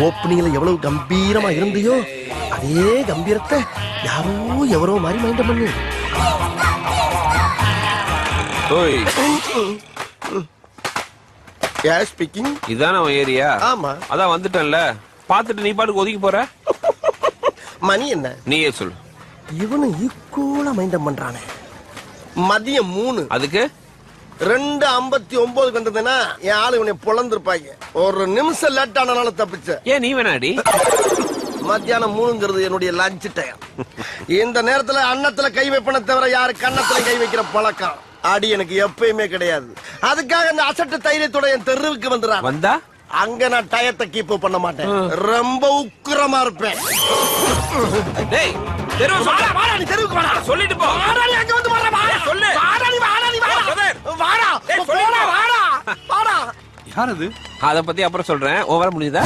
ஓப்பனிங்ல எவ்வளவு கம்பீரமா இருந்தியோ அதே கம்பீரத்தை யாரோ எவரோ மாதிரி மைண்ட் பண்ணு. ஓய் யார் ஸ்பீக்கிங்? இதான உன் ஏரியா? ஆமா. அதான் வந்துட்டேன்ல, பாத்துட்டு நீ பாட்டுக்கு ஒதுக்கி போற. மணி என்ன? நீயே சொல்லு. இவனு ஈக்குவலா மைண்ட் பண்றானே. மதியம் 3. அதுக்கு 2:59 வந்ததுன்னா என் ஆளு இவனை பொழந்திருப்பாங்க. ஒரு நிமிஷம் லேட் ஆனால தப்பிச்ச. ஏன் நீ வேணாடி? மத்தியானம் 3ங்கிறது என்னுடைய லஞ்ச் டைம். இந்த நேரத்துல அன்னத்துல கை வைப்பன தவிர யாரு கன்னத்துல கை வைக்கிற பழக்கம் அடி எனக்கு எப்பயுமே கிடையாது. அதுக்காக அந்த அசட்டு தைரியத்தோட என் தெருவுக்கு வந்துடுறான். வந்தா அங்க நான் டயத்தை கீப் பண்ண மாட்டேன். ரொம்ப உக்கிரமா இருப்பேன். டேய் தெருவு வாடா வாடா, நீ தெருவுக்கு வாடா. சொல்லிட்டு போ. வாடா, நீ அங்க வந்து வாடா. சொல்லு. வாடா நீ வாடா நீ வாடா. வாடா. டேய் சொல்லுடா. வாடா. வாடா. யார் அது? அத பத்தி அப்புறம் சொல்றேன். ஓவரா முடியுதா?